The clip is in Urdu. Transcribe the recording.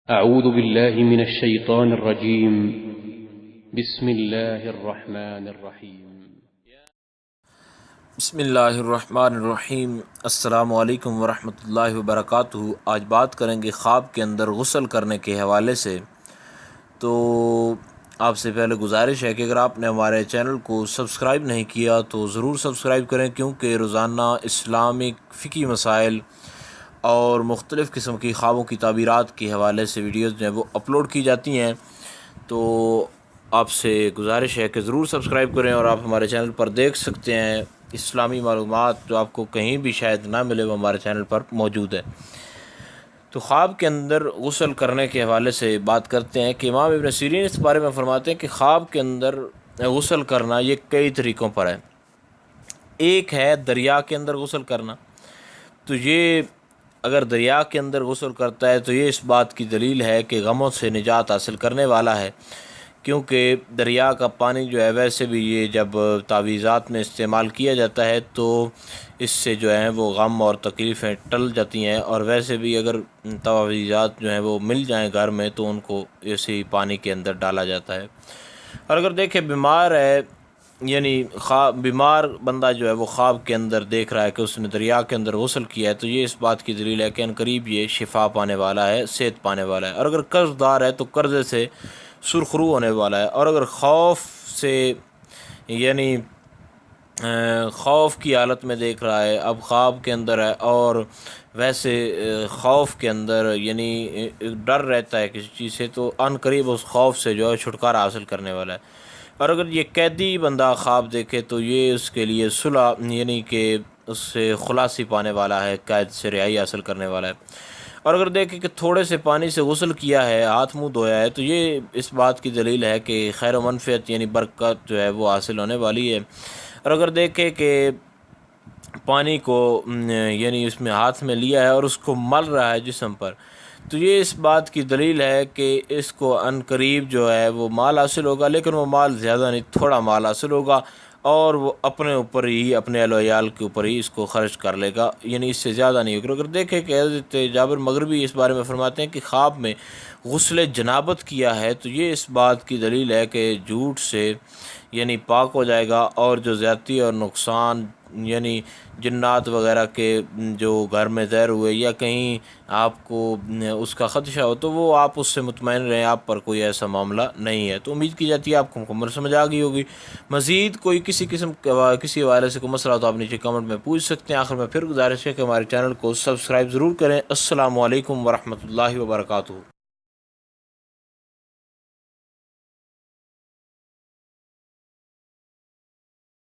أعوذ بالله من الشيطان الرجيم. بسم الله الرحمن الرحيم. بسم اللہ الرحمن الرحیم۔ السلام علیکم ورحمۃ اللہ وبرکاتہ۔ آج بات کریں گے خواب کے اندر غسل کرنے کے حوالے سے۔ تو آپ سے پہلے گزارش ہے کہ اگر آپ نے ہمارے چینل کو سبسکرائب نہیں کیا تو ضرور سبسکرائب کریں، کیونکہ روزانہ اسلامک فقہی مسائل اور مختلف قسم کی خوابوں کی تعبیرات کے حوالے سے ویڈیوز جو ہیں وہ اپلوڈ کی جاتی ہیں۔ تو آپ سے گزارش ہے کہ ضرور سبسکرائب کریں، اور آپ ہمارے چینل پر دیکھ سکتے ہیں اسلامی معلومات جو آپ کو کہیں بھی شاید نہ ملے، وہ ہمارے چینل پر موجود ہے۔ تو خواب کے اندر غسل کرنے کے حوالے سے بات کرتے ہیں کہ امام ابن سیرین اس بارے میں فرماتے ہیں کہ خواب کے اندر غسل کرنا یہ کئی طریقوں پر ہے۔ ایک ہے دریا کے اندر غسل کرنا۔ تو یہ اگر دریا کے اندر غسل کرتا ہے تو یہ اس بات کی دلیل ہے کہ غموں سے نجات حاصل کرنے والا ہے، کیونکہ دریا کا پانی جو ہے ویسے بھی یہ جب تعویذات میں استعمال کیا جاتا ہے تو اس سے جو ہے وہ غم اور تکلیفیں ٹل جاتی ہیں، اور ویسے بھی اگر تعویذات جو ہیں وہ مل جائیں گھر میں تو ان کو اسی پانی کے اندر ڈالا جاتا ہے۔ اور اگر دیکھیں بیمار ہے، یعنی بیمار بندہ جو ہے وہ خواب کے اندر دیکھ رہا ہے کہ اس نے دریا کے اندر غسل کیا ہے، تو یہ اس بات کی دلیل ہے کہ ان قریب یہ شفا پانے والا ہے، صحت پانے والا ہے۔ اور اگر قرض دار ہے تو قرضے سے سرخرو ہونے والا ہے۔ اور اگر خوف سے یعنی خوف کی حالت میں دیکھ رہا ہے، اب خواب کے اندر ہے اور ویسے خوف کے اندر یعنی ڈر رہتا ہے کسی چیز سے، تو ان قریب اس خوف سے جو ہے چھٹکارا حاصل کرنے والا ہے۔ اور اگر یہ قیدی بندہ خواب دیکھے تو یہ اس کے لیے صلح یعنی کہ اس سے خلاصی پانے والا ہے، قید سے رہائی حاصل کرنے والا ہے۔ اور اگر دیکھیں کہ تھوڑے سے پانی سے غسل کیا ہے، ہاتھ منہ دھویا ہے، تو یہ اس بات کی دلیل ہے کہ خیر و منفعت یعنی برکت جو ہے وہ حاصل ہونے والی ہے۔ اور اگر دیکھیں کہ پانی کو یعنی اس میں ہاتھ میں لیا ہے اور اس کو مل رہا ہے جسم پر، تو یہ اس بات کی دلیل ہے کہ اس کو ان قریب جو ہے وہ مال حاصل ہوگا، لیکن وہ مال زیادہ نہیں، تھوڑا مال حاصل ہوگا، اور وہ اپنے اوپر ہی، اپنے اہل و عیال کے اوپر ہی اس کو خرچ کر لے گا، یعنی اس سے زیادہ نہیں ہوگا۔ اگر دیکھیں کہ حضرت جابر مغربی اس بارے میں فرماتے ہیں کہ خواب میں غسل جنابت کیا ہے تو یہ اس بات کی دلیل ہے کہ جھوٹ سے یعنی پاک ہو جائے گا، اور جو زیادتی اور نقصان یعنی جنات وغیرہ کے جو گھر میں زہر ہوئے یا کہیں آپ کو اس کا خدشہ ہو تو وہ آپ اس سے مطمئن رہیں، آپ پر کوئی ایسا معاملہ نہیں ہے۔ تو امید کی جاتی ہے آپ کو مکمل سمجھ آ گئی ہوگی۔ مزید کوئی کسی حوالے سے کوئی مسئلہ ہو تو آپ نیچے کمنٹ میں پوچھ سکتے ہیں۔ آخر میں پھر گزارش ہے کہ ہمارے چینل کو سبسکرائب ضرور کریں۔ السلام علیکم ورحمۃ اللہ وبرکاتہ۔